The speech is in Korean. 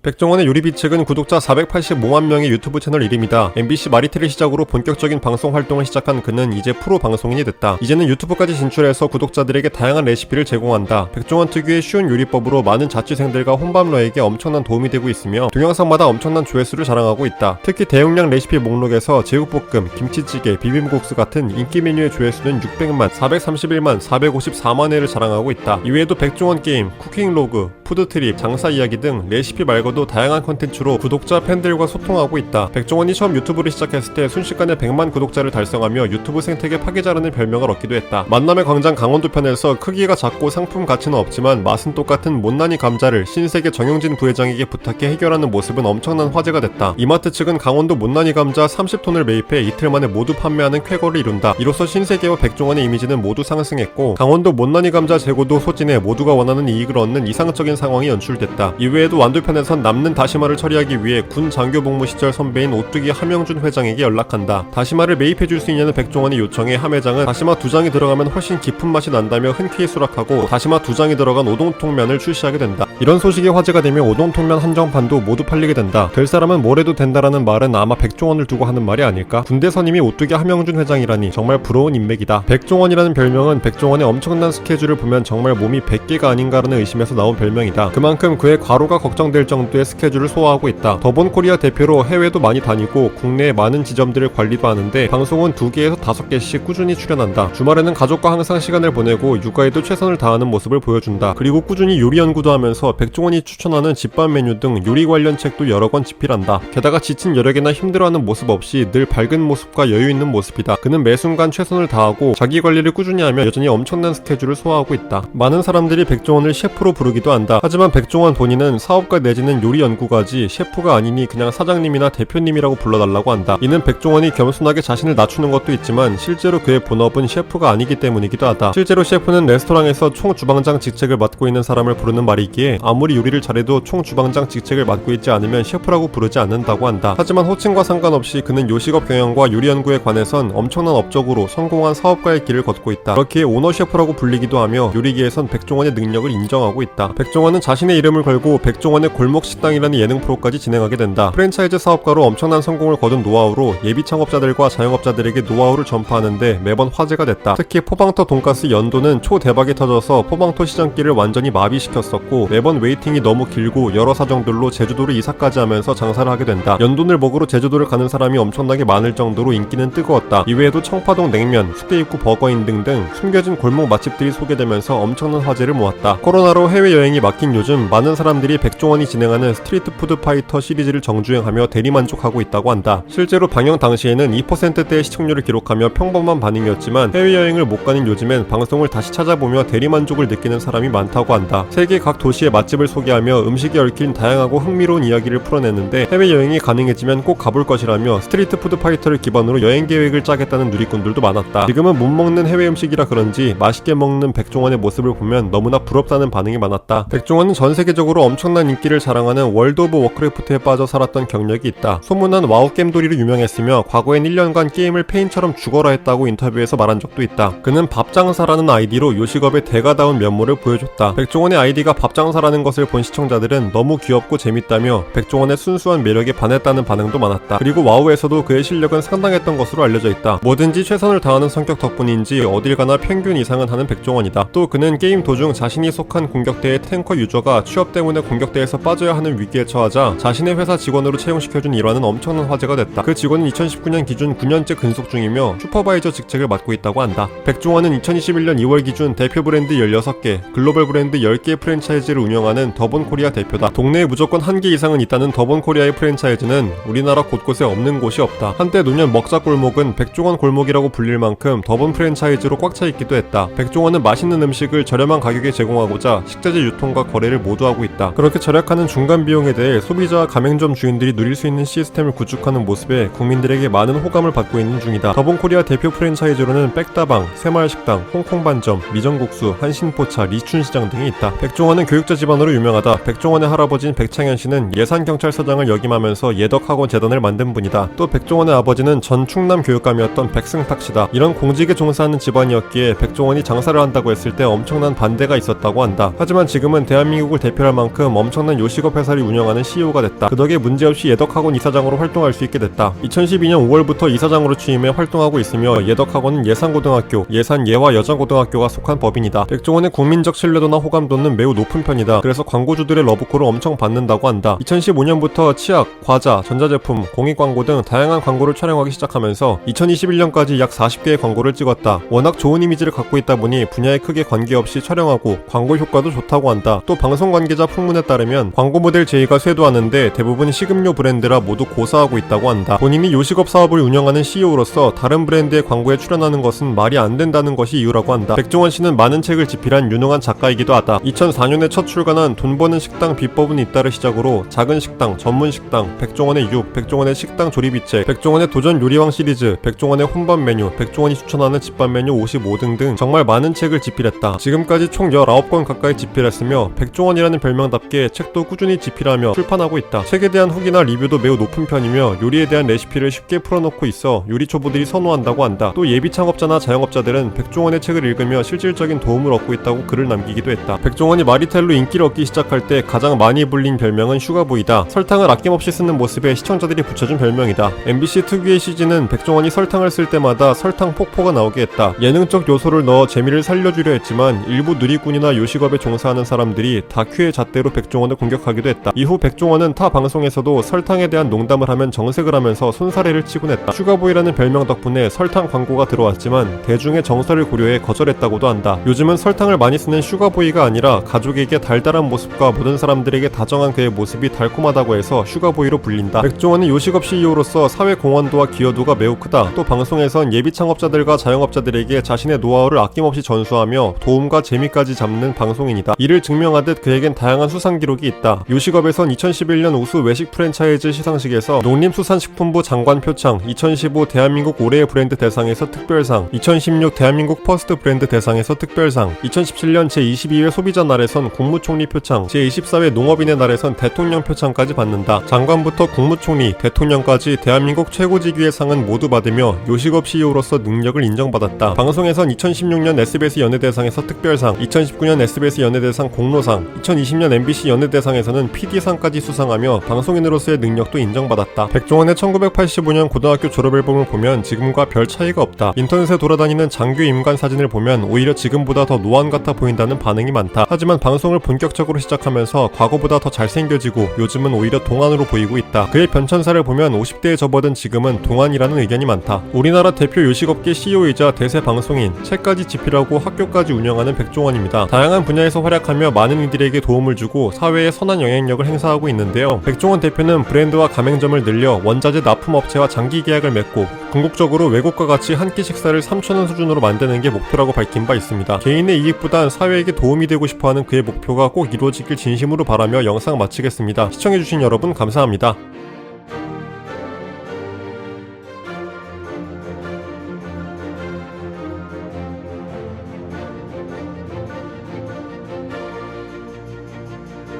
백종원의 요리비책은 구독자 485만 명의 유튜브 채널 이름이다. MBC 마리텔을 시작으로 본격적인 방송 활동을 시작한 그는 이제 프로 방송인이 됐다. 이제는 유튜브까지 진출해서 구독자들에게 다양한 레시피를 제공한다. 백종원 특유의 쉬운 요리법으로 많은 자취생들과 혼밥러에게 엄청난 도움이 되고 있으며 동영상마다 엄청난 조회수를 자랑하고 있다. 특히 대용량 레시피 목록에서 제육볶음, 김치찌개, 비빔국수 같은 인기 메뉴의 조회수는 600만, 431만, 454만 회를 자랑하고 있다. 이외에도 백종원 게임, 쿠킹 로그, 푸드트립, 장사 이야기 등 레시피 말고도 다양한 컨텐츠로 구독자 팬들과 소통하고 있다. 백종원이 처음 유튜브를 시작했을 때 순식간에 100만 구독자를 달성하며 유튜브 생태계 파괴자라는 별명을 얻기도 했다. 만남의 광장 강원도 편에서 크기가 작고 상품 가치는 없지만 맛은 똑같은 못난이 감자를 신세계 정용진 부회장에게 부탁해 해결하는 모습은 엄청난 화제가 됐다. 이마트 측은 강원도 못난이 감자 30톤을 매입해 이틀 만에 모두 판매하는 쾌거를 이룬다. 이로써 신세계와 백종원의 이미지는 모두 상승했고 강원도 못난이 감자 재고도 소진해 모두가 원하는 이익을 얻는 이상적인 상황이 연출됐다. 이외에도 완도편에선 남는 다시마를 처리하기 위해 군 장교 복무 시절 선배인 오뚜기 함영준 회장에게 연락한다. 다시마를 매입해줄 수 있냐는 백종원의 요청에 함 회장은 다시마 2장이 들어가면 훨씬 깊은 맛이 난다며 흔쾌히 수락하고 다시마 2장이 들어간 오동통면을 출시하게 된다. 이런 소식이 화제가 되며 오동통면 한정판도 모두 팔리게 된다. 될 사람은 뭘 해도 된다라는 말은 아마 백종원을 두고 하는 말이 아닐까? 군대 선임이 오뚜기 함영준 회장이라니 정말 부러운 인맥이다. 백종원이라는 별명은 백종원의 엄청난 스케줄을 보면 정말 몸이 100개가 아닌가라는 의심에서 나온 별명이다. 그만큼 그의 과로가 걱정될 정도의 스케줄을 소화하고 있다. 더본코리아 대표로 해외도 많이 다니고 국내의 많은 지점들을 관리도 하는데 방송은 2개에서 5개씩 꾸준히 출연한다. 주말에는 가족과 항상 시간을 보내고 육아에도 최선을 다하는 모습을 보여준다. 그리고 꾸준히 요리 연구도 하면서 백종원이 추천하는 집밥 메뉴 등 요리 관련 책도 여러 권 집필한다. 게다가 지친 여력이나 힘들어하는 모습 없이 늘 밝은 모습과 여유 있는 모습이다. 그는 매 순간 최선을 다하고 자기 관리를 꾸준히 하며 여전히 엄청난 스케줄을 소화하고 있다. 많은 사람들이 백종원을 셰프로 부르기도 한다. 하지만 백종원 본인은 사업가 내지는 요리 연구가지 셰프가 아니니 그냥 사장님이나 대표님이라고 불러달라고 한다. 이는 백종원이 겸손하게 자신을 낮추는 것도 있지만 실제로 그의 본업은 셰프가 아니기 때문이기도 하다. 실제로 셰프는 레스토랑에서 총주방장 직책을 맡고 있는 사람을 부르는 말이기에 아무리 요리를 잘해도 총주방장 직책을 맡고 있지 않으면 셰프라고 부르지 않는다고 한다. 하지만 호칭과 상관없이 그는 요식업 경영과 요리 연구에 관해선 엄청난 업적으로 성공한 사업가의 길을 걷고 있다. 그렇기에 오너 셰프라고 불리기도 하며 요리계에선 백종원의 능력을 인정하고 있다. 백종원은 자신의 이름을 걸고 백종원의 골목 식당이라는 예능 프로까지 진행하게 된다. 프랜차이즈 사업가로 엄청난 성공을 거둔 노하우로 예비 창업자들과 자영업자들에게 노하우를 전파하는데 매번 화제가 됐다. 특히 포방토 돈가스 연도는 초대박이 터져서 포방토 시장길을 완전히 마비시켰었고 매번 웨이팅이 너무 길고 여러 사정들로 제주도를 이사까지 하면서 장사를 하게 된다. 연돈을 먹으러 제주도를 가는 사람이 엄청나게 많을 정도로 인기는 뜨거웠다. 이외에도 청파동 냉면, 숙대입구 버거인 등등 숨겨진 골목 맛집들이 소개되면서 엄청난 화제를 모았다. 코로나로 해외여행이 막힌 요즘 많은 사람들이 백종원이 진행하는 스트리트 푸드 파이터 시리즈를 정주행하며 대리만족하고 있다고 한다. 실제로 방영 당시에는 2%대의 시청률을 기록하며 평범한 반응이었지만 해외여행을 못 가는 요즘엔 방송을 다시 찾아보며 대리만족을 느끼는 사람이 많다고 한다. 세계 각 도시의 맛집을 소개하며 음식에 얽힌 다양하고 흥미로운 이야기를 풀어내는데 해외여행이 가능해지면 꼭 가볼 것이라며 스트리트 푸드 파이터를 기반으로 여행 계획을 짜겠다는 누리꾼들도 많았다. 지금은 못 먹는 해외 음식이라 그런지 맛있게 먹는 백종원의 모습을 보면 너무나 부럽다는 반응이 많았다. 백종원은 전 세계적으로 엄청난 인기를 자랑하는 월드 오브 워크래프트에 빠져 살았던 경력이 있다. 소문난 와우 겜돌이로 유명했으며 과거엔 1년간 게임을 페인처럼 죽어라 했다고 인터뷰에서 말한 적도 있다. 그는 밥장사라는 아이디로 요식업의 대가다운 면모를 보여줬다. 백종원의 아이디가 밥장사라는 것을 본 시청자들은 너무 귀엽고 재밌다며 백종원의 순수한 매력에 반했다는 반응도 많았다. 그리고 와우에서도 그의 실력은 상당했던 것으로 알려져 있다. 뭐든지 최선을 다하는 성격 덕분인지 어딜 가나 평균 이상은 하는 백종원이다. 또 그는 게임 도중 자신이 속한 공격대의 탱커 유저가 취업 때문에 공격대에서 빠져야 하는 위기에 처하자 자신의 회사 직원으로 채용시켜준 일화는 엄청난 화제가 됐다. 그 직원은 2019년 기준 9년째 근속 중이며 슈퍼바이저 직책을 맡고 있다고 한다. 백종원은 2021년 2월 기준 대표 브랜드 16개, 글로벌 브랜드 10개의 프랜차이즈를 운영하는 더본코리아 대표다. 동네에 무조건 1개 이상은 있다는 더본코리아의 프랜차이즈는 우리나라 곳곳에 없는 곳이 없다. 한때 노년 먹자골목은 백종원 골목이라고 불릴 만큼 더본 프랜차이즈로 꽉 차 있기도 했다. 백종원은 맛있는 음식을 저렴한 가격에 제공하고자 식자재 유통과 거래를 모두 하고 있다. 그렇게 절약하는 중간 비용에 대해 소비자와 가맹점 주인들이 누릴 수 있는 시스템을 구축하는 모습에 국민들에게 많은 호감을 받고 있는 중이다. 더본코리아 대표 프랜차이즈로는 백다방, 새마을식당, 홍콩반점, 미정국수, 한신포차, 리춘시장 등이 있다. 백종원은 교육자 집안으로 유명하다. 백종원의 할아버지인 백창현씨는 예산경찰서장을 역임하면서 예덕학원 재단을 만든 분이다. 또 백종원의 아버지는 전 충남 교육감이었던 백승탁씨다. 이런 공직에 종사하는 집안이었기에 백종원이 장사를 한다고 했을 때 엄청난 반대가 있었다고 한다. 하지만 지금은 대한민국을 대표할 만큼 엄청난 요식업 기업 회사를 운영하는 CEO가 됐다. 그 덕에 문제없이 예덕학원 이사장으로 활동할 수 있게 됐다. 2012년 5월부터 이사장으로 취임해 활동하고 있으며 예덕학원은 예산고등학교, 예산예와 여자고등학교가 속한 법인이다. 백종원의 국민적 신뢰도나 호감도는 매우 높은 편이다. 그래서 광고주들의 러브콜을 엄청 받는다고 한다. 2015년부터 치약, 과자, 전자제품, 공익광고 등 다양한 광고를 촬영하기 시작하면서 2021년까지 약 40개의 광고를 찍었다. 워낙 좋은 이미지를 갖고 있다 보니 분야에 크게 관계없이 촬영하고 광고 효과도 좋다고 한다. 또 방송 관계자 풍문에 따르면 광고 모델 제의가 쇄도하는데 대부분 식음료 브랜드라 모두 고사하고 있다고 한다. 본인이 요식업 사업을 운영하는 CEO로서 다른 브랜드의 광고에 출연하는 것은 말이 안 된다는 것이 이유라고 한다. 백종원 씨는 많은 책을 집필한 유능한 작가이기도 하다. 2004년에 첫 출간한 돈 버는 식당 비법은 있다를 시작으로 작은 식당, 전문 식당, 백종원의 육, 백종원의 식당 조리비책, 백종원의 도전 요리왕 시리즈, 백종원의 혼밥 메뉴, 백종원이 추천하는 집밥 메뉴 55등 등 정말 많은 책을 집필했다. 지금까지 총 19권 가까이 집필했으며 백종원이라는 별명답게 책도 꾸준히 집필하며 출판하고 있다. 책에 대한 후기나 리뷰도 매우 높은 편이며 요리에 대한 레시피를 쉽게 풀어놓고 있어 요리 초보들이 선호한다고 한다. 또 예비 창업자나 자영업자들은 백종원의 책을 읽으며 실질적인 도움을 얻고 있다고 글을 남기기도 했다. 백종원이 마리텔로 인기를 얻기 시작할 때 가장 많이 불린 별명은 슈가보이다. 설탕을 아낌없이 쓰는 모습에 시청자들이 붙여준 별명이다. MBC 특유의 CG는 백종원이 설탕을 쓸 때마다 설탕 폭포가 나오게 했다. 예능적 요소를 넣어 재미를 살려주려 했지만 일부 누리꾼이나 요식업에 종사하는 사람들이 다큐의 잣대로 백종원을 공격하기도 했다. 이후 백종원은 타 방송에서도 설탕에 대한 농담을 하면 정색을 하면서 손사래를 치곤 했다. 슈가보이라는 별명 덕분에 설탕 광고가 들어왔지만 대중의 정서를 고려해 거절했다고도 한다. 요즘은 설탕을 많이 쓰는 슈가보이가 아니라 가족에게 달달한 모습과 모든 사람들에게 다정한 그의 모습이 달콤하다고 해서 슈가보이로 불린다. 백종원은 요식업 CEO로서 사회 공헌도와 기여도가 매우 크다. 또 방송에선 예비 창업자들과 자영업자들에게 자신의 노하우를 아낌없이 전수하며 도움과 재미까지 잡는 방송인이다. 이를 증명하듯 그에겐 다양한 수상 기록이 있다. 요식업에선 2011년 우수 외식 프랜차이즈 시상식에서 농림수산식품부 장관 표창, 2015 대한민국 올해의 브랜드 대상에서 특별상, 2016 대한민국 퍼스트 브랜드 대상에서 특별상, 2017년 제22회 소비자 날에선 국무총리 표창, 제24회 농업인의 날에선 대통령 표창까지 받는다. 장관부터 국무총리, 대통령까지 대한민국 최고직위의 상은 모두 받으며 요식업 CEO로서 능력을 인정받았다. 방송에선 2016년 SBS 연예대상에서 특별상, 2019년 SBS 연예대상 공로상, 2020년 MBC 연예대상에서는 PD상까지 수상하며 방송인으로서의 능력도 인정받았다. 백종원의 1985년 고등학교 졸업 앨범을 보면 지금과 별 차이가 없다. 인터넷에 돌아다니는 장교 임관 사진을 보면 오히려 지금보다 더 노안 같아 보인다는 반응이 많다. 하지만 방송을 본격적으로 시작하면서 과거보다 더 잘생겨지고 요즘은 오히려 동안으로 보이고 있다. 그의 변천사를 보면 50대에 접어든 지금은 동안이라는 의견이 많다. 우리나라 대표 요식업계 CEO이자 대세 방송인, 책까지 집필하고 학교까지 운영하는 백종원입니다. 다양한 분야에서 활약하며 많은 이들에게 도움을 주고 사회에 선한 영향력을 행사하고 있는데요. 백종원 대표는 브랜드와 가맹점을 늘려 원자재 납품업체와 장기 계약을 맺고 궁극적으로 외국과 같이 한 끼 식사를 3,000원 수준으로 만드는 게 목표라고 밝힌 바 있습니다. 개인의 이익보단 사회에게 도움이 되고 싶어하는 그의 목표가 꼭 이루어지길 진심으로 바라며 영상 마치겠습니다. 시청해주신 여러분 감사합니다.